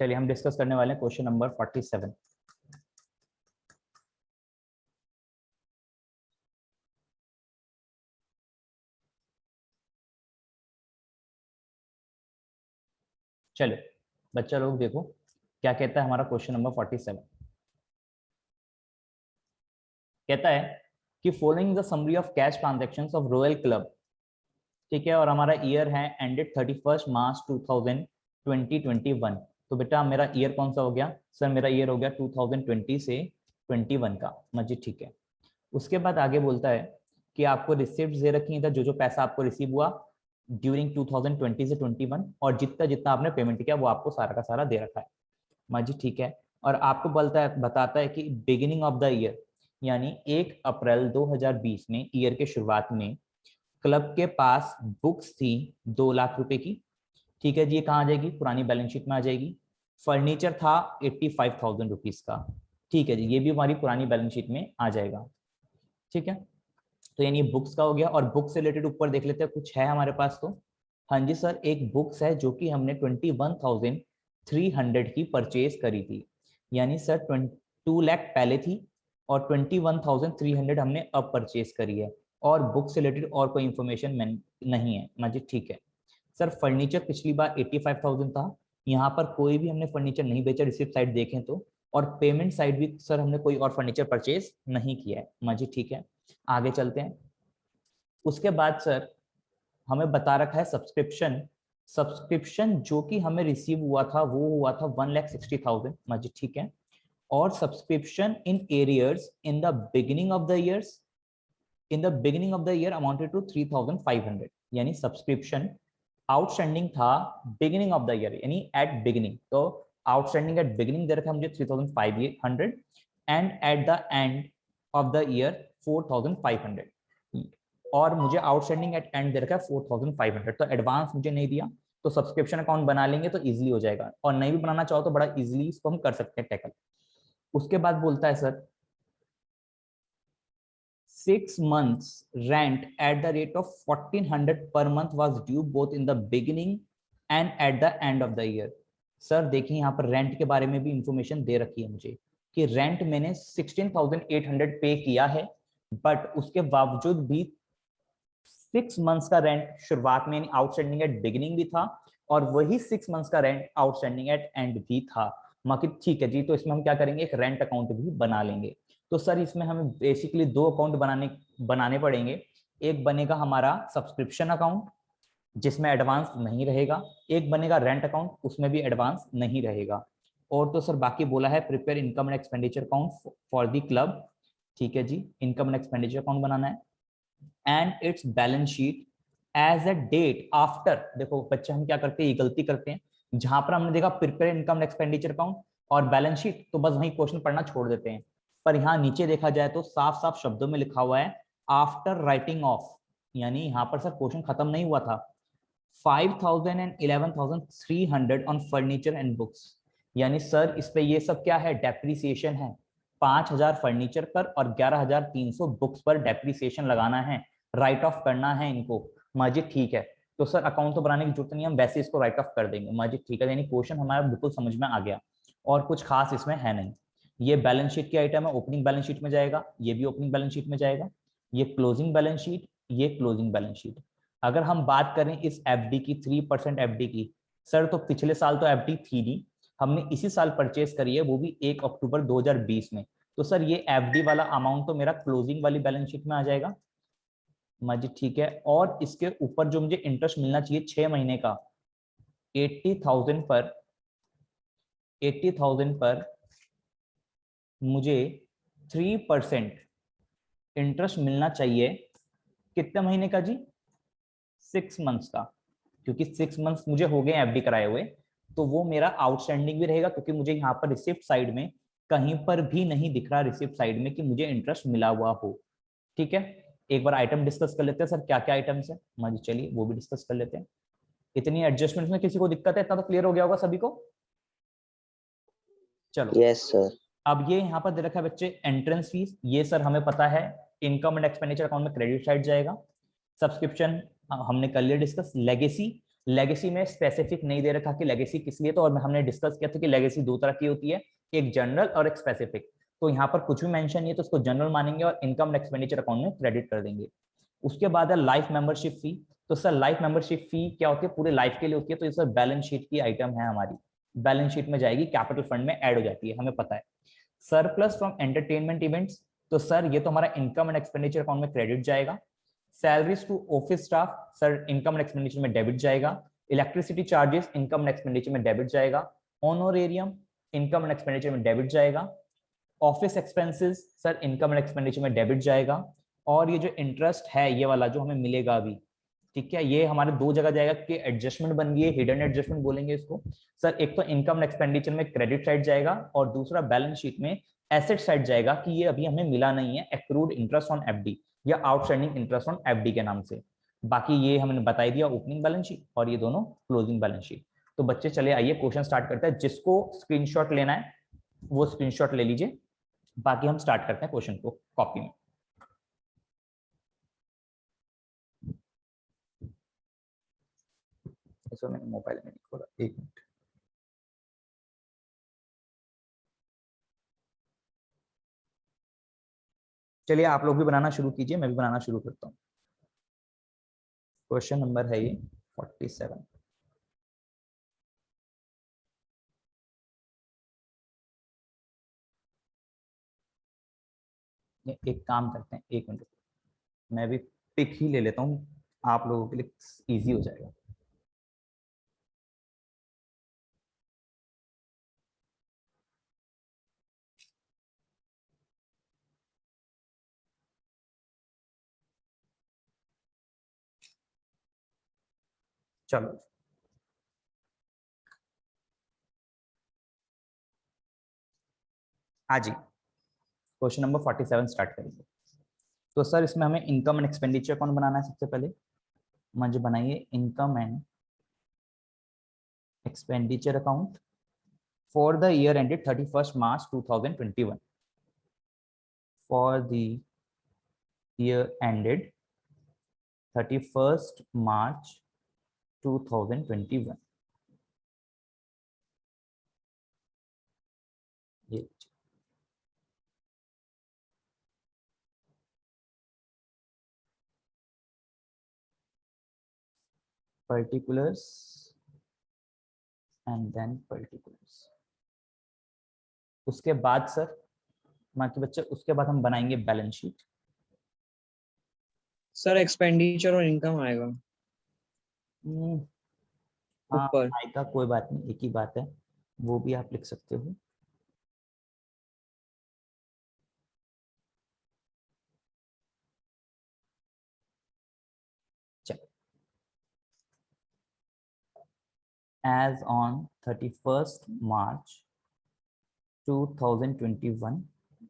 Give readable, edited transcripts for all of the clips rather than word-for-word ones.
चलिए हम डिस्कस करने वाले हैं क्वेश्चन नंबर 47। चलो बच्चा लोग देखो क्या कहता है हमारा क्वेश्चन नंबर 47। कहता है कि following the summary of cash transactions of royal club, ठीक है, और हमारा ईयर है एंडेड 31 मार्च 2021। तो बेटा मेरा ईयर कौन सा हो गया सर? मेरा ईयर हो गया 2020 से 21 का। मजी ठीक है। उसके बाद आगे बोलता है कि आपको रिसिप्ट दे रखी है, जो जो पैसा आपको रिसीव हुआ ड्यूरिंग 2020 से 21, और जितना जितना आपने पेमेंट किया वो आपको सारा का सारा दे रखा है। मजी ठीक है। और आपको बताता है कि बिगिनिंग ऑफ द ईयर यानी 1 अप्रैल 2020 में, ईयर के शुरुआत में क्लब के पास बुक्स थी 2 लाख रुपए की। ठीक है जी, ये कहाँ आ जाएगी? पुरानी बैलेंस शीट में आ जाएगी। फर्नीचर था 85,000 रुपीज का। ठीक है जी, ये भी हमारी पुरानी बैलेंस शीट में आ जाएगा। ठीक है, तो यानी बुक्स का हो गया। और बुक्स से रिलेटेड ऊपर देख लेते हैं कुछ है हमारे पास। तो हाँ जी सर, एक बुक्स है जो कि हमने 21,300 की परचेज करी थी। यानी सर 2 लाख पहले थी और 21,300 हमने अब परचेज करी है, और बुक से रिलेटेड और कोई इंफॉर्मेशन नहीं है। माजी ठीक है। सर फर्नीचर पिछली बार 85,000 था, यहाँ पर कोई भी हमने फर्नीचर नहीं बेचा रिसिप्ट साइड देखें तो, और पेमेंट साइड भी सर हमने कोई और फर्नीचर परचेज नहीं किया है। माजी ठीक है, आगे चलते हैं। उसके बाद सर हमें बता रखा है सब्सक्रिप्शन। सब्सक्रिप्शन जो कि हमें रिसीव हुआ था वो हुआ था 1,60,000। माजी ठीक है। और subscription in arrears in the beginning of the years, in the beginning of the year amounted to 3,500। यानी सब्सक्रिप्शन आउटस्टैंडिंग था बिगिनिंग ऑफ द ईयर, यानी एट बिगिनिंग। तो आउटस्टैंडिंग एट बिगिनिंग दे रखा है मुझे 3,500, and at the end of the year 4,500, और मुझे आउटस्टैंडिंग एट एंड दे रखा है 4,500। तो एडवांस मुझे नहीं दिया, तो सब्सक्रिप्शन अकाउंट बना लेंगे तो इजीली हो जाएगा, और नहीं भी बनाना चाहो तो बड़ा इजीली इसको हम कर सकते हैं टैकल। उसके बाद बोलता है sir 6 months rent at the rate of 1,400 per month was due both in the beginning and at the end of the year। Sir देखिए यहाँ पर रेंट के बारे में भी इंफॉर्मेशन दे रखी है मुझे कि रेंट मैंने 16,800 पे किया है, बट उसके बावजूद भी 6 मंथ्स का रेंट शुरुआत में आउटस्टैंडिंग एट बिगिनिंग भी था, और वही 6 मंथ्स का रेंट आउटस्टैंडिंग एट एंड भी था। मार्केट ठीक है जी, तो इसमें हम क्या करेंगे, एक रेंट अकाउंट भी बना लेंगे। तो सर इसमें हमें बेसिकली 2 अकाउंट बनाने पड़ेंगे। एक बनेगा हमारा सब्सक्रिप्शन अकाउंट जिसमें एडवांस नहीं रहेगा, एक बनेगा रेंट अकाउंट उसमें भी एडवांस नहीं रहेगा। और तो सर बाकी बोला है prepare income and expenditure account for the club. ठीक है जी, इनकम एंड एक्सपेंडिचर अकाउंट बनाना है, and its balance sheet as a date after. देखो बच्चे हम क्या करते हैं, ये गलती करते हैं, जहां पर हमने देखा प्रिपेयर इनकम एक्सपेंडिचर अकाउंट और बैलेंस शीट तो बस वही क्वेश्चन पढ़ना छोड़ देते हैं। पर यहाँ नीचे देखा जाए तो साफ साफ शब्दों में लिखा हुआ है आफ्टर राइटिंग ऑफ, यानी यहाँ पर सर क्वेश्चन खत्म नहीं हुआ था। 5,000 and 11,300 on furniture and books, यानी सर इस पे ये सब क्या है, डेप्रिसिएशन है। 5,000 फर्नीचर पर और 11,300 बुक्स पर डेप्रिसिएशन लगाना है, राइट ऑफ करना है इनको। माजिद ठीक है, तो सर अकाउंट तो बनाने की जरूरत नहीं, हम वैसे इसको राइट ऑफ कर देंगे। माजिद ठीक है, यानी क्वेश्चन हमारा बिल्कुल समझ में आ गया, और कुछ खास इसमें है नहीं। ये बैलेंस शीट की आइटम है, ओपनिंग बैलेंस शीट में जाएगा, ये भी ओपनिंग बैलेंस शीट में जाएगा, ये क्लोजिंग बैलेंस शीट, ये क्लोजिंग बैलेंस शीट। अगर हम बात करें इस एफडी की, 3% एफडी की, सर तो पिछले साल तो एफडी थी नहीं, हमने इसी साल परचेस करी है, वो भी 1 अक्टूबर 2020 में। तो सर ये एफडी वाला अमाउंट तो मेरा क्लोजिंग वाली बैलेंस शीट में आ जाएगा। जी ठीक है, और इसके ऊपर जो मुझे इंटरेस्ट मिलना चाहिए 6 महीने का 80,000 पर, 80,000 पर मुझे 3% इंटरेस्ट मिलना चाहिए। कितने महीने का जी? 6 मंथ्स का, क्योंकि 6 मंथ्स मुझे हो गए एफडी कराए हुए, तो वो मेरा आउटस्टैंडिंग भी रहेगा, क्योंकि मुझे यहाँ पर रिसिप्ट साइड में कहीं पर भी नहीं दिख रहा रिसिप्ट साइड में कि मुझे इंटरेस्ट मिला हुआ हो। ठीक है, एक बार आइटम डिस्कस कर लेते हैं सर, क्या क्या आइटम्स है। हाँ जी चलिए वो भी डिस्कस कर लेते हैं। इतनी एडजस्टमेंट में किसी को दिक्कत है? इतना तो क्लियर हो गया होगा सभी को। चलो यस सर। अब ये यहाँ पर दे रखा है बच्चे एंट्रेंस फीस, ये सर हमें पता है इनकम एंड एक्सपेंडिचर अकाउंट में क्रेडिट साइड जाएगा। सब्सक्रिप्शन हमने कर लिया डिस्कस। लेगेसी लेगेसी में स्पेसिफिक नहीं दे रखा कि लेगेसी किस लिए, तो और हमने डिस्कस किया था कि लेगेसी दो तरह की होती है, एक जनरल और एक स्पेसिफिक। तो यहाँ पर कुछ भी मेंशन नहीं है तो उसको जनरल मानेंगे और इनकम एंड एक्सपेंडिचर अकाउंट में क्रेडिट कर देंगे। उसके बाद है लाइफ मेंबरशिप फी। तो सर लाइफ मेंबरशिप फी क्या होती है, पूरे लाइफ के लिए होती है, तो ये सर बैलेंस शीट की आइटम है हमारी, बैलेंस शीट में जाएगी, कैपिटल फंड में ऐड हो जाती है, हमें पता है। सरप्लस फ्रॉम एंटरटेनमेंट इवेंट्स, तो सर ये तो हमारा इनकम एंड एक्सपेंडिचर अकाउंट में क्रेडिट जाएगा। Salaries to office staff, sir income and expenditure में डेबिट जाएगा। Electricity charges income and expenditure में डेबिट जाएगा। ऑनोरेरियम इनकम एंड एक्सपेंडिचर में डेबिट जाएगा। Office expenses sir income and expenditure में debit जाएगा। और ये जो इंटरेस्ट है ये वाला जो हमें मिलेगा अभी, ठीक है, ये हमारे दो जगह जाएगा कि एडजस्टमेंट बन गई है, हिडन एडजस्टमेंट बोलेंगे इसको। सर एक तो इनकम एंड एक्सपेंडिचर में क्रेडिट साइड जाएगा और दूसरा बैलेंस शीट में एसेट साइड जाएगा कि ये अभी हमें मिला नहीं है, एक्रूड इंटरेस्ट ऑन एफडी या आउटस्टैंडिंग इंटरेस्ट ऑन एफडी के नाम से। बाकी ये हमने बता दिया ओपनिंग बैलेंस शीट और ये दोनों क्लोजिंग बैलेंस शीट। तो बच्चे चले आइए क्वेश्चन स्टार्ट करते हैं, जिसको स्क्रीनशॉट लेना है वो स्क्रीनशॉट ले लीजिए, बाकी हम स्टार्ट करते हैं क्वेश्चन को कॉपी में। इसको मैंने मोबाइल में नहीं खोला, एक मिनट। चलिए आप लोग भी बनाना शुरू कीजिए, मैं भी बनाना शुरू करता हूँ। क्वेश्चन नंबर है ये 47। एक काम करते हैं, एक मिनट, मैं भी पिक ही ले लेता हूँ, आप लोगों के लिए इजी हो जाएगा। चलो हाँ जी, क्वेश्चन नंबर 47 स्टार्ट करेंगे। तो सर इसमें हमें इनकम एंड एक्सपेंडिचर अकाउंट बनाना है। सबसे पहले मुझे बनाइए income and expenditure account for the year ended 31 March 2021, for the year ended 31 मार्च 2021। ये पर्टिकुलर्स एंड देन पर्टिकुलर्स। उसके बाद सर बाकी बच्चे, उसके बाद हम बनाएंगे बैलेंस शीट। सर एक्सपेंडिचर और इनकम आएगा हाँ ऊपर। आएगा, कोई बात नहीं, एक ही बात है, वो भी आप लिख सकते हो। चलो, एज ऑन 31 मार्च 2021,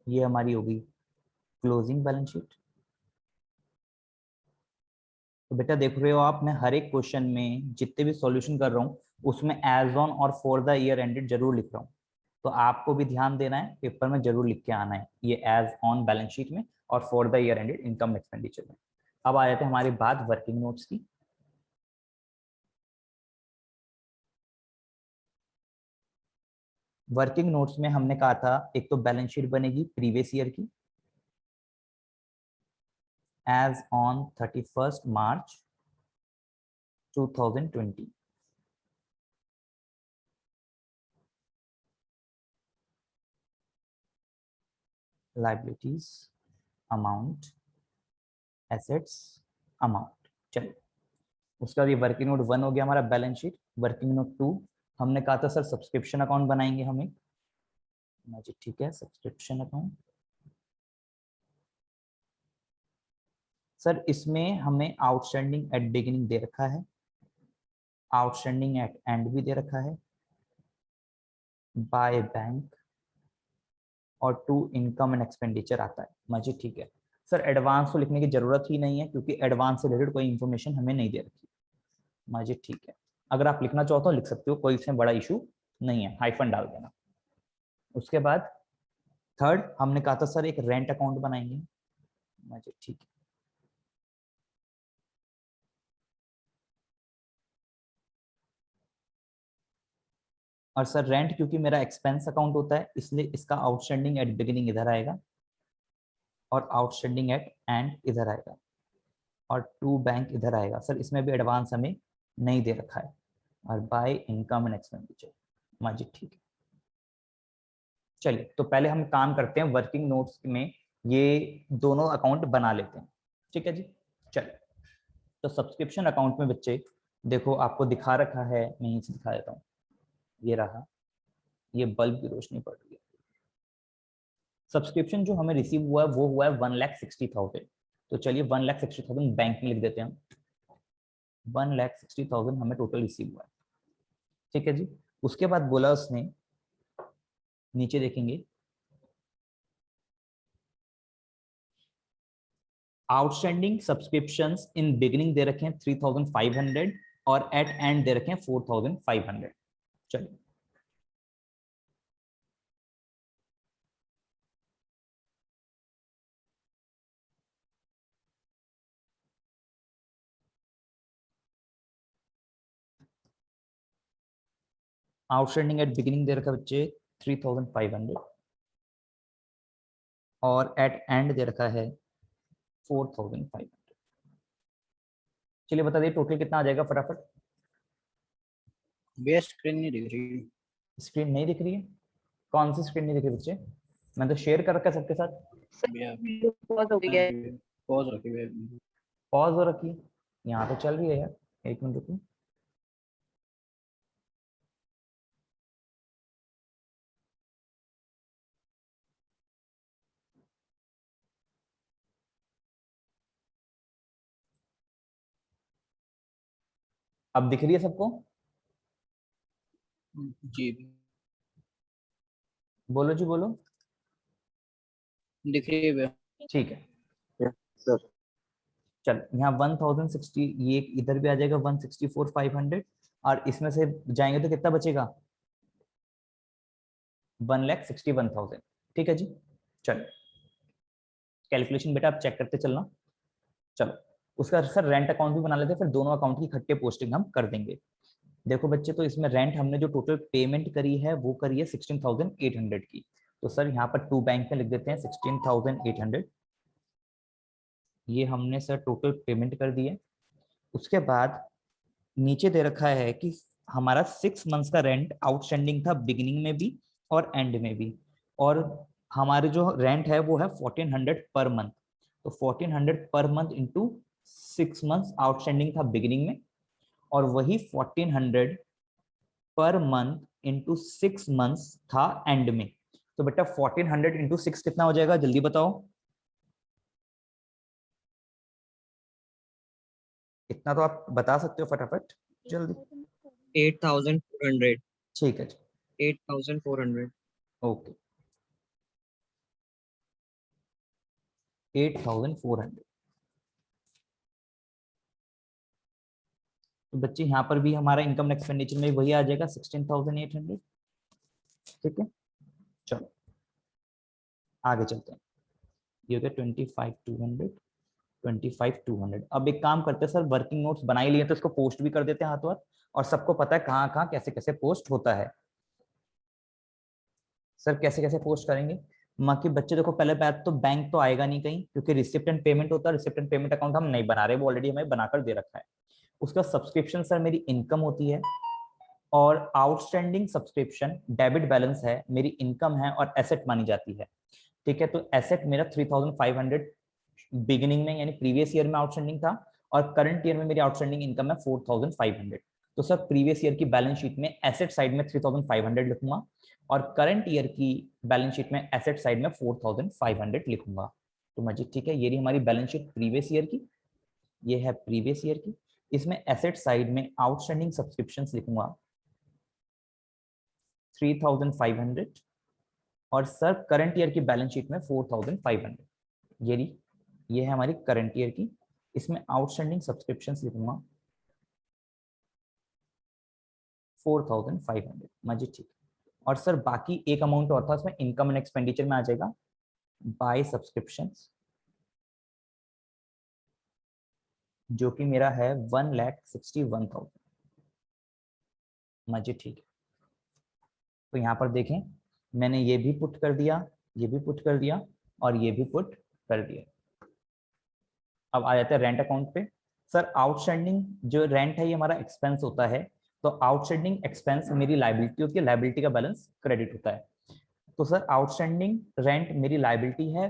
ये हमारी होगी क्लोजिंग बैलेंस शीट। तो बेटा देख रहे हो आप, मैं हर एक क्वेश्चन में जितने भी सॉल्यूशन कर रहा हूँ उसमें एज ऑन और फॉर द ईयर एंडेड जरूर लिख रहा हूँ। तो आपको भी ध्यान देना है, पेपर में जरूर लिख के आना है ये एज ऑन बैलेंस शीट में और for the year ended income expenditure में। अब आ जाते हैं हमारी बात वर्किंग नोट्स की। वर्किंग नोट्स में हमने कहा था एक तो बैलेंस शीट बनेगी प्रीवियस ईयर की, as on 31 March 2020। Liabilities amount, assets amount. चलो, उसका ये वर्किंग नोट 1 हो गया हमारा बैलेंस शीट। वर्किंग नोट 2 हमने कहा था सर सब्सक्रिप्शन अकाउंट बनाएंगे हम एक। जी ठीक है, सब्सक्रिप्शन अकाउंट। सर इसमें हमें आउटस्टैंडिंग एट बिगिनिंग दे रखा है, आउटस्टैंडिंग एट एंड भी दे रखा है, बाय बैंक और टू इनकम एंड एक्सपेंडिचर आता है। मुझे ठीक है सर, एडवांस को लिखने की जरूरत ही नहीं है क्योंकि एडवांस से रिलेटेड कोई इंफॉर्मेशन हमें नहीं दे रखी। मुझे ठीक है, अगर आप लिखना चाहो तो लिख सकते हो, कोई इसमें बड़ा इशू नहीं है, हाइफन डाल देना। उसके बाद थर्ड हमने कहा था सर एक रेंट अकाउंट बनाएंगे। मुझे ठीक है, और सर रेंट क्योंकि मेरा एक्सपेंस अकाउंट होता है इसलिए इसका आउटस्टैंडिंग एट बिगिनिंग इधर आएगा और आउटस्टैंडिंग एट एंड इधर आएगा और टू बैंक इधर आएगा। सर इसमें भी एडवांस हमें नहीं दे रखा है। और बाय इनकम एंड एक्सपेंडिचर। माजी ठीक है। चलिए तो पहले हम काम करते हैं, वर्किंग नोट्स में ये दोनों अकाउंट बना लेते हैं। ठीक है जी। चलिए तो सब्सक्रिप्शन अकाउंट में बच्चे देखो आपको दिखा रखा है, मैं यहीं से दिखा देता हूँ। ये रहा, ये बल्ब की रोशनी पड़ रही है। सब्सक्रिप्शन जो हमें रिसीव हुआ है वो हुआ है 1,60,000। तो चलिए 1,60,000 बैंक में लिख देते हैं हम। 1,60,000 हमें टोटल रिसीव हुआ है। ठीक है जी। उसके बाद बोला उसने, नीचे देखेंगे outstanding subscriptions in beginning they रखे हैं 3,500 और एट एंड दे रखे हैं 4,500। चलिए आउटस्टैंडिंग एट बिगिनिंग दे रखा है बच्चे 3,500 और एट एंड दे रखा है 4,500। चलिए बता दिए टोटल कितना आ जाएगा फटाफट। भैया स्क्रीन नहीं दिख रही। स्क्रीन नहीं दिख रही है? कौन सी स्क्रीन नहीं दिख रही बच्चे? मैं तो शेयर कर रखा है सबके साथ। भैया पॉज हो गया है। पॉज रखी भैया। पॉज हो रखी है? यहाँ तो चल रही है यार, एक मिनट रुको। अब दिख रही है सबको? जी बोलो जी बोलो। दिख रही है भैया। ठीक है सर चल, यहाँ 1,060, ये इधर भी आ जाएगा 1,64,500 और इसमें से जाएंगे तो कितना बचेगा? 1,61,000। ठीक है जी। चलो कैलकुलेशन बेटा आप चेक करते चलना। चलो उसका सर रेंट अकाउंट भी बना लेते हैं, फिर दोनों अकाउंट की इकट्ठे पोस्टिंग हम कर देंगे। देखो बच्चे तो इसमें रेंट हमने जो टोटल पेमेंट करी है वो करी है 16,800 की। तो सर यहाँ पर टू बैंक में लिख देते हैं 16,800। ये हमने सर टोटल पेमेंट कर दी है। उसके बाद नीचे दे रखा है कि हमारा 6 मंथ्स का रेंट आउटस्टैंडिंग था बिगिनिंग में भी और एंड में भी। और हमारे जो रेंट है वो है 1,400 पर मंथ। तो 1,400 per month into 6 months outstanding था बिगिनिंग में और वही 1,400 पर मंथ इंटू 6 मंथ्स था एंड में। तो बेटा 1,400 इंटू 6 कितना हो जाएगा जल्दी बताओ। इतना तो आप बता सकते हो फटाफट जल्दी। 8,400। ठीक है जी 8,400। ओके 8,400। तो बच्चे यहाँ पर भी हमारा इनकम एक्सपेंडिचर में वही आ जाएगा 16,800। ठीक है चलो आगे चलते हैं। ये हो गया 25,200 25,200। अब एक काम करते हैं सर, वर्किंग नोट्स बना ही लिए तो इसको पोस्ट भी कर देते हैं हाथों हाथ, और सबको पता है कहाँ कहाँ कैसे कैसे पोस्ट होता है। सर कैसे कैसे पोस्ट करेंगे? माँ की बच्चे देखो पहले बात तो बैंक तो आएगा नहीं कहीं, क्योंकि रिसिप्ट एंड पेमेंट होता है। रिसिप्ट एंड पेमेंट अकाउंट हम नहीं बना रहे, वो ऑलरेडी हमें बनाकर दे रखा है। उसका सब्सक्रिप्शन सर मेरी इनकम होती है और आउटस्टैंडिंग सब्सक्रिप्शन डेबिट बैलेंस है, मेरी इनकम है और एसेट मानी जाती है। ठीक है तो एसेट मेरा 3,500 बिगिनिंग में यानी प्रीवियस ईयर में आउटस्टैंडिंग था और करंट ईयर में मेरी आउटस्टैंडिंग इनकम है 4,500। तो सर प्रीवियस ईयर की बैलेंस शीट में एसेट साइड में 3,500 लिखूंगा और करंट ईयर की बैलेंस शीट में एसेट साइड में 4,500 लिखूंगा। तो मजीद ठीक है, ये रही हमारी बैलेंस शीट प्रीवियस ईयर की, ये है प्रीवियस ईयर की। इसमें एसेट साइड में आउटस्टैंडिंग सब्सक्रिप्शंस लिखूंगा 3,500 और सर करंट ईयर की बैलेंस शीट में 4,500। ये है हमारी करंट ईयर की। इसमें आउटस्टैंडिंग सब्सक्रिप्शंस लिखूंगा 4,500। मजीद ठीक। और सर बाकी एक अमाउंट और था उसमें इनकम एंड एक्सपेंडिचर में आ जाएगा बाय सब्सक्रिप्शंस, जो कि मेरा है 1,61,000। मजीद ठीक है। तो यहाँ पर देखें मैंने ये भी पुट कर दिया, ये भी पुट कर दिया और ये भी पुट कर दिया। अब आ जाते हैं रेंट अकाउंट पे। सर आउटस्टैंडिंग जो रेंट है ये हमारा एक्सपेंस होता है, तो आउटस्टैंडिंग एक्सपेंस मेरी लायबिलिटी होती है, लायबिलिटी का बैलेंस क्रेडिट होता है। तो सर आउटस्टैंडिंग रेंट मेरी लायबिलिटी है,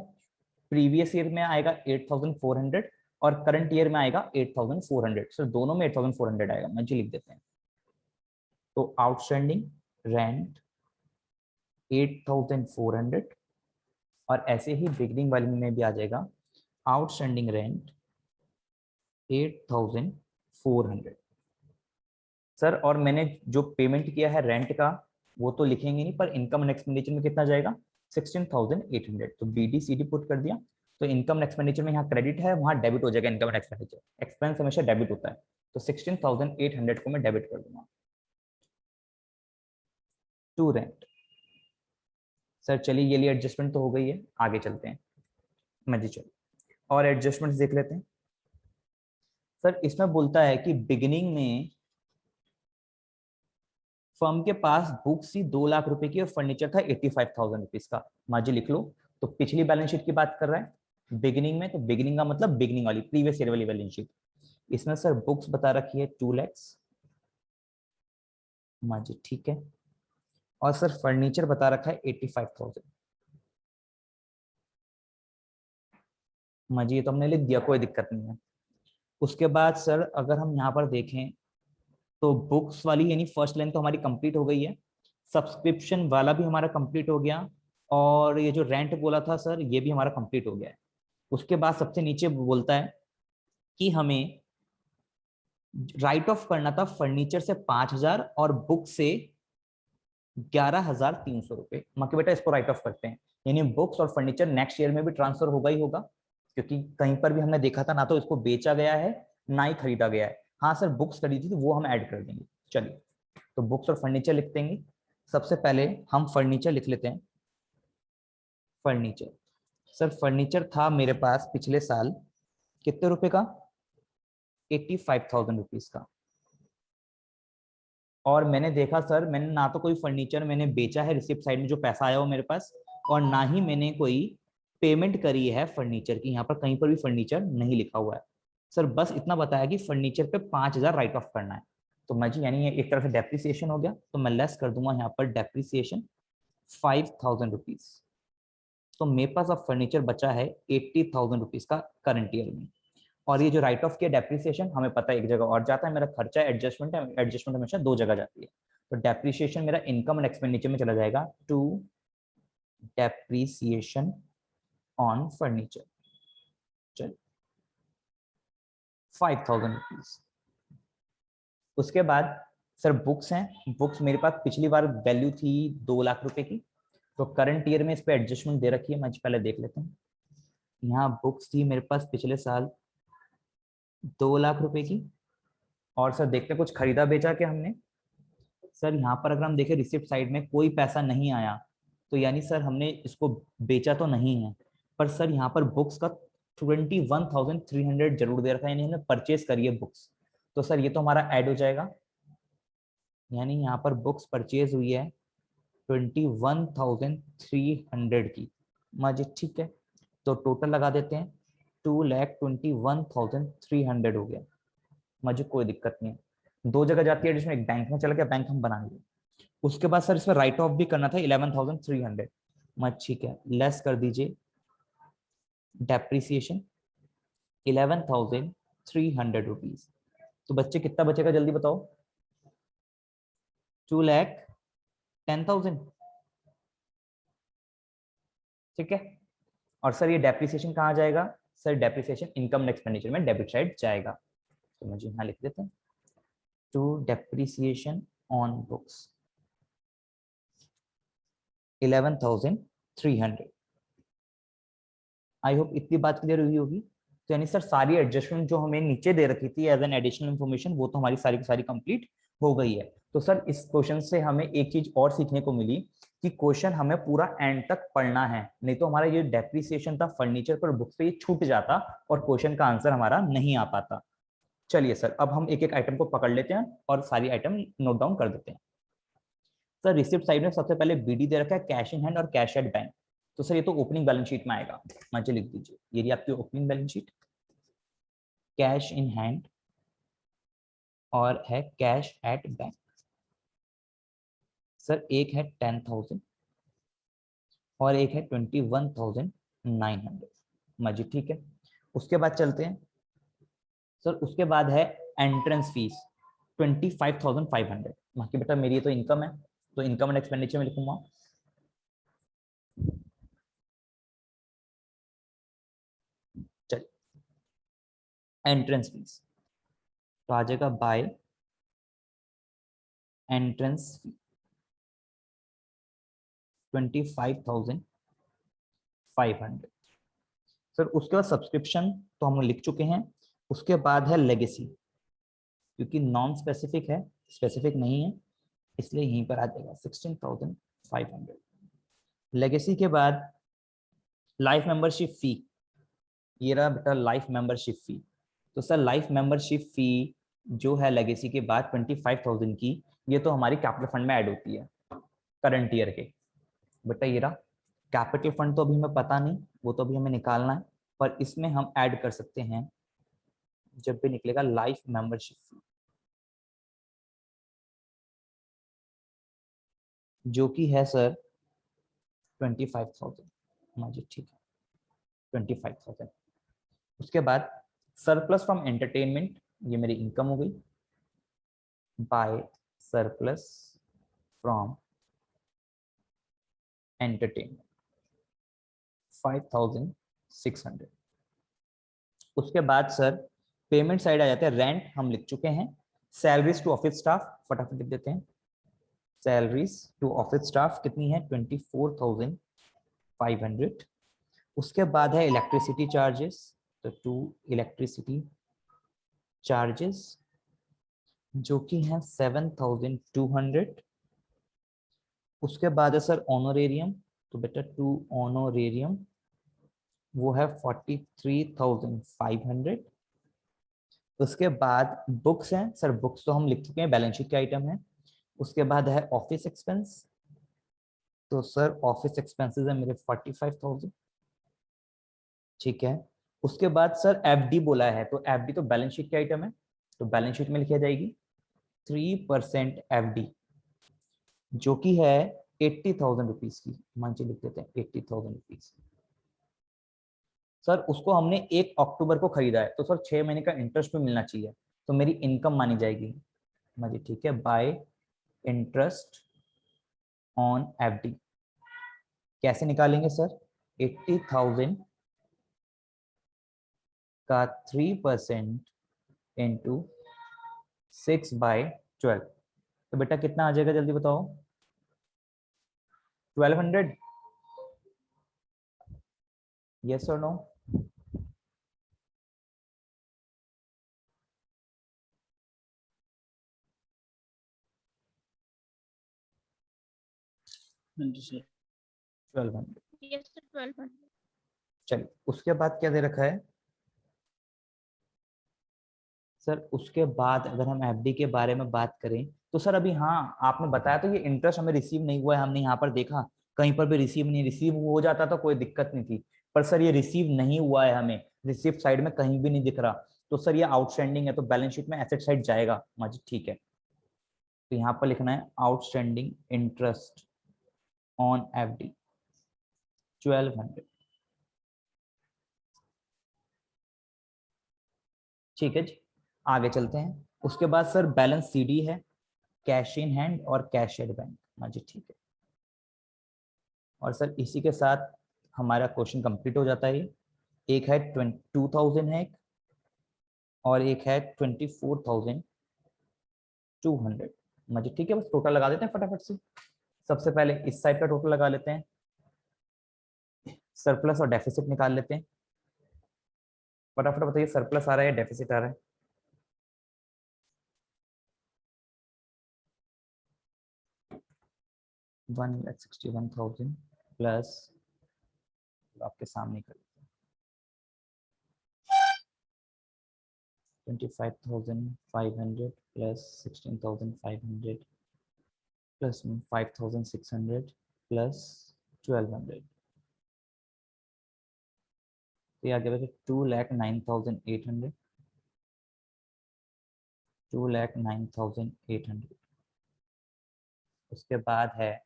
प्रीवियस ईयर में आएगा 8400 और करंट ईयर में आएगा 8400। सर दोनों में 8400 आएगा, मैं जी लिख देते हैं। तो आउटस्टैंडिंग रेंट 8400 और ऐसे ही बिगनिंग वाले में भी आ जाएगा आउटस्टैंडिंग रेंट 8400। सर और मैंने जो पेमेंट किया है रेंट का वो तो लिखेंगे नहीं, पर इनकम एंड एक्सपेंडिचर में कितना जाएगा 16800। तो BD/CD पुट कर दिया। तो इनकम एंड एक्सपेंडिचर में यहाँ क्रेडिट है, वहां डेबिट हो जाएगा इनकम एंड एक्सपेंडिचर, एक्सपेंस हमेशा डेबिट होता है। तो 16800 को मैं डेबिट कर दूंगा टू रेंट। सर चलिए ये लिए एडजस्टमेंट तो हो गई है, आगे चलते हैं। मैं जी चलो और एडजस्टमेंट देख लेते हैं। सर इसमें बोलता है कि बिगिनिंग में फर्म के पास बुक्स थी 2 लाख रुपए की और फर्नीचर था 85,000 रुपीज का। माजी लिख लो। तो पिछली बैलेंस शीट की बात कर रहा है बिगिनिंग में, तो बिगिनिंग का मतलब बिगिनिंग वाली प्रीवियस ईयर वाली बैलेंस शीट। इसमें सर बुक्स बता रखी है 2 लाख। माजी ठीक है। और सर फर्नीचर बता रखा है 85,000। माजी ये तो हमने लिख दिया, कोई दिक्कत नहीं है। उसके बाद सर अगर हम यहाँ पर देखें तो बुक्स वाली यानी फर्स्ट लाइन तो हमारी कंप्लीट हो गई है, सब्सक्रिप्शन वाला भी हमारा कंप्लीट हो गया, और ये जो रेंट बोला था सर ये भी हमारा कंप्लीट हो गया है। उसके बाद सबसे नीचे बोलता है कि हमें राइट ऑफ करना था फर्नीचर से 5,000 और बुक से 11,300 रुपए। माँ बेटा इसको राइट ऑफ करते हैं, यानी बुक्स और फर्नीचर नेक्स्ट ईयर में भी ट्रांसफर होगा ही होगा, क्योंकि कहीं पर भी हमने देखा था ना तो इसको बेचा गया है ना ही खरीदा गया है। हाँ सर बुक्स खरीदी थी वो हम ऐड कर देंगे। चलिए तो बुक्स और फर्नीचर लिख देंगे। सबसे पहले हम फर्नीचर लिख लेते हैं। फर्नीचर सर फर्नीचर था मेरे पास पिछले साल कितने रुपए का 85,000 रुपीज का। और मैंने देखा सर मैंने ना तो कोई फर्नीचर मैंने बेचा है रिसिप्ट साइड में जो पैसा आया हो मेरे पास, और ना ही मैंने कोई पेमेंट करी है फर्नीचर की। यहाँ पर कहीं पर भी फर्नीचर नहीं लिखा हुआ है सर, बस इतना बताया कि फर्नीचर पे 5,000 राइट ऑफ करना है। तो मैं जी यानी ये एक तरह से डेप्रिसिएशन हो गया, तो मैं लेस कर दूंगा यहाँ पर डेप्रिसिएशन 5,000 रुपीज। तो मेरे पास अब फर्नीचर बचा है 80,000 रुपीज का करंट ईयर में। और ये जो राइट ऑफ किया डेप्रिसिएशन हमें पता है एक जगह और जाता है, मेरा खर्चा एडजस्टमेंट है, एडजस्टमेंट हमेशा 2 जगह जाती है। तो डेप्रिसिएशन मेरा इनकम एंड एक्सपेंडिचर में चला जाएगा टू डेप्रिसिएशन ऑन फर्नीचर। चलिए 5,000 रुपीज। उसके बाद सर बुक्स हैं, बुक्स मेरे पास पिछली बार वैल्यू थी 2 लाख रुपए की, तो करंट ईयर में इस पे एडजस्टमेंट दे रखी है, मैं पहले देख लेते हैं। यहाँ बुक्स थी मेरे पास पिछले साल 2 लाख रुपए की, और सर देखते हैं कुछ खरीदा बेचा क्या हमने। सर यहाँ पर अगर हम देखें रिसिप्ट साइड में कोई पैसा नहीं आया, तो यानी सर हमने इसको बेचा तो नहीं है। पर सर यहाँ पर बुक्स का 21,300 जरूर दे रखा है, यानी हमने परचेज करी है बुक्स। तो सर ये तो हमारा ऐड हो जाएगा, यानी यहाँ पर बुक्स परचेज हुई है 21,300 की। माजी ठीक है, तो टोटल लगा देते हैं 2,21,300 हो गया। मुझे कोई दिक्कत नहीं है, 2 जगह जाती है जिसमें एक बैंक में चला गया, बैंक हम बनाएंगे। उसके बाद सर इसमें राइट ऑफ भी करना था 11,300। मत ठीक है, लेस कर दीजिए डेप्रिसिएशन 11,300 रुपीज। तो बच्चे कितना बचेगा जल्दी बताओ। 2,10,000 ठीक है। और सर ये डेप्रिसिएशन कहाँ जाएगा, sir depreciation income and expenditure में डेबिट साइड जाएगा। तो मुझे यहाँ लिख देते हैं to depreciation on books 11,300। I hope इतनी बात क्लियर हुई होगी। तो यानी सर सारी एडजस्टमेंट जो हमें नीचे दे रखी थी एज एन एडिशनल इन्फॉर्मेशन वो तो हमारी सारी की सारी कंप्लीट हो गई है। तो सर इस क्वेश्चन से हमें एक चीज और सीखने को मिली कि क्वेश्चन हमें पूरा एंड तक पढ़ना है, नहीं तो हमारा ये डेप्रिसिएशन था फर्नीचर पर बुक्स पे ये छूट जाता और क्वेश्चन का आंसर हमारा नहीं आ पाता। चलिए सर अब हम एक एक आइटम को पकड़ लेते हैं और सारी आइटम नोट डाउन कर देते हैं। सर रिसिप्ट साइड में सबसे पहले बीडी दे रखा है, कैश इन हैंड और कैश एट बैंक। तो सर ये तो ओपनिंग बैलेंस शीट में आएगा, मुझे लिख दीजिए, ये रही आपकी opening balance sheet, cash in hand और है कैश एट बैंक। सर एक है 10,000 और एक है 21,900, मजी ठीक है। उसके बाद चलते हैं सर, उसके बाद है एंट्रेंस फीस 25,500। बाकी बेटा मेरी ये तो इनकम है, तो इनकम एंड एक्सपेंडिचर में लिखूंगा। चलिए एंट्रेंस फीस तो आ जाएगा बाय एंट्रेंस फी 25,500। सर उसके बाद सब्सक्रिप्शन तो हम लिख चुके हैं। उसके बाद है लेगेसी, क्योंकि नॉन स्पेसिफिक है, स्पेसिफिक नहीं है, इसलिए यहीं पर आ जाएगा 16,500। लेगेसी के बाद लाइफ मेंबरशिप फी, ये रहा बेटा लाइफ मेंबरशिप फी। तो सर लाइफ मेंबरशिप फी जो है लेगेसी के बाद 25,000 की, ये तो हमारी कैपिटल फंड में ऐड होती है करंट ईयर के। बेटा ये रहा कैपिटल फंड, तो अभी हमें पता नहीं, वो तो अभी हमें निकालना है, पर इसमें हम ऐड कर सकते हैं जब भी निकलेगा लाइफ मेंबरशिप फी, जो कि है सर 25,000। मुझे ठीक है 25,000। उसके बाद सरप्लस फ्रॉम एंटरटेनमेंट, ये मेरी इनकम हो गई, बाय सरप्लस फ्रॉम एंटरटेनमेंट 5,600। उसके बाद सर पेमेंट साइड आ जाते हैं, रेंट हम लिख चुके हैं, सैलरीज टू ऑफिस स्टाफ फटाफट लिख देते हैं, सैलरीज टू ऑफिस स्टाफ कितनी है 24,500। उसके बाद है इलेक्ट्रिसिटी चार्जेस, तो टू इलेक्ट्रिसिटी चार्जेस जो कि है 7,200। उसके बाद है सर ऑनोरेरियम, तो बेटा टू ऑनोरेरियम वो है 43,500। उसके बाद बुक्स हैं सर, बुक्स तो हम लिख चुके हैं, बैलेंस शीट के आइटम है। उसके बाद है ऑफिस एक्सपेंस, तो सर ऑफिस एक्सपेंसेस है मेरे 45,000, ठीक है। उसके बाद सर एफडी बोला है, तो एफडी तो बैलेंस शीट के आइटम है, तो बैलेंस शीट में लिखी जाएगी 3% एफडी, जो कि है 80,000 रुपीज की, मान लिख देते हैं 80,000 रुपीज। सर उसको हमने 1 अक्टूबर को खरीदा है, तो सर 6 महीने का इंटरेस्ट भी मिलना चाहिए, तो मेरी इनकम मानी जाएगी, मुझे ठीक है, बाय इंटरेस्ट ऑन एफडी। कैसे निकालेंगे सर, 80,000 का 3% इंटू 6/12, तो बेटा कितना आ जाएगा जल्दी बताओ, 1200, यस और नो? हाँ जी सर। 1200। Yes, sir, 1200. चलिए उसके बाद क्या दे रखा है सर, उसके बाद अगर हम एफडी के बारे में बात करें तो सर अभी हाँ आपने बताया तो ये इंटरेस्ट हमें रिसीव नहीं हुआ है, हमने यहाँ पर देखा कहीं पर भी रिसीव नहीं, रिसीव हो जाता तो कोई दिक्कत नहीं थी, पर सर ये रिसीव नहीं हुआ है, हमें रिसिप्ट साइड में कहीं भी नहीं दिख रहा, तो सर ये आउटस्टैंडिंग है, तो बैलेंस शीट में एसेट साइड जाएगा, मुझे ठीक है। तो यहाँ पर लिखना है आउटस्टैंडिंग इंटरेस्ट ऑन एफडी 1200, ठीक है जी। आगे चलते हैं, उसके बाद सर बैलेंस सीडी है, कैश इन हैंड और कैश एट बैंक, मुझे ठीक है। और सर इसी के साथ हमारा क्वेश्चन कंप्लीट हो जाता है। एक है 22,000 है एक, और एक है 24,200, मुझे ठीक है। बस टोटल लगा देते हैं फटाफट से, सबसे पहले इस साइड का टोटल लगा लेते हैं, सरप्लस और डेफिसिट निकाल लेते हैं। फटाफट बताइए सरप्लस आ रहा है या डेफिसिट आ रहा है? $1,61,000 प्लस, आपके सामने कर 25,500 प्लस 16,500 प्लस 5600 प्लस 1200, तो ये आ गया 2,09,800, 2,09,800। उसके बाद है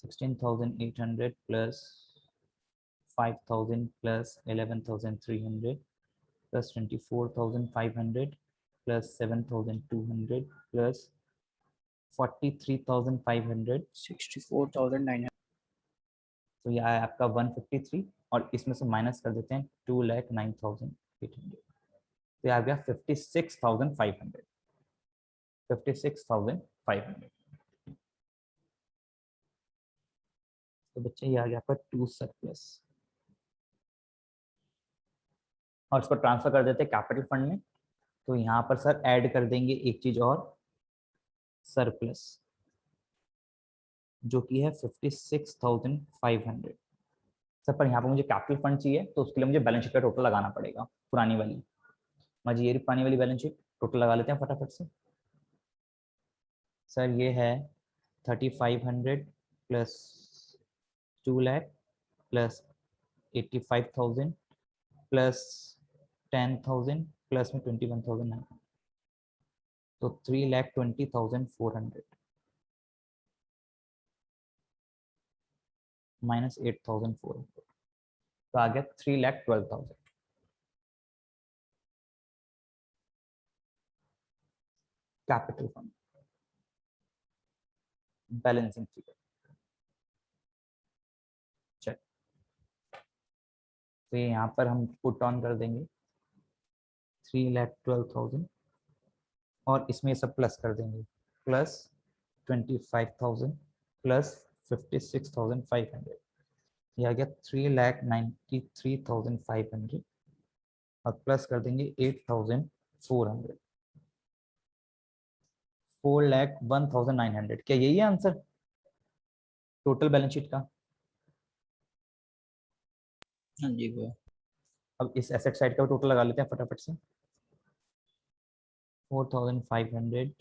16,800 plus 5,000 plus 11,300 plus 24,500 plus 7,200 plus 43,500, 64,900। तो यह है आपका 153, और इसमें से माइनस कर देते हैं 2,09,800, तो यह आ गया 56,500, 56,500। तो बच्चे ये आ गया आपका 2 सरप्लस, और इसको ट्रांसफर कर देते हैं कैपिटल फंड में। तो यहाँ पर सर ऐड कर देंगे एक चीज और, सरप्लस, जो कि है 56,500। सर पर यहाँ पर मुझे कैपिटल फंड चाहिए, तो उसके लिए मुझे बैलेंस शीट का टोटल लगाना पड़ेगा, पुरानी वाली। मुझे ये पुरानी वाली बैलेंस शीट टोटल लगा लेते हैं फटाफट से। सर ये है 3,500 plus 2 lakh plus 85,000 plus 10,000 plus में 21,000, तो 3,20,400 माइनस 8,400, तो आ गया 3,12,000। कैपिटल फंड बैलेंसिंग फिगर, चल तो ये यहाँ पर हम पुट ऑन कर देंगे 3,12,000, और इसमें सब प्लस कर देंगे, प्लस 25,000 प्लस 56,500, ये आ गया 3,93,500, और प्लस कर देंगे 8,400, 4,01,900। क्या यही है आंसर टोटल बैलेंस शीट का? हाँ जी वो। अब इस एसेट साइड का टोटल लगा लेते हैं फटाफट से। 4,500,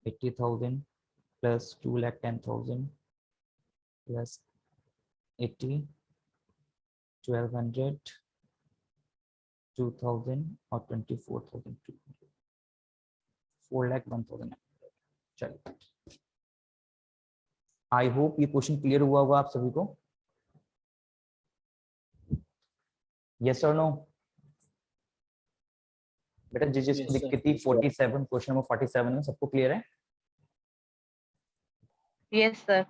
80,000 प्लस 2,10,000 प्लस 80, 1,200, 2,000 और 24,200, 4,01,900। चलिए, आई होप ये क्वेश्चन क्लियर हुआ होगा आप सभी को। यस और नो? बेटा जिसको दिक्कत थी 47, क्वेश्चन नंबर 47 में सबको क्लियर है? Yes sir.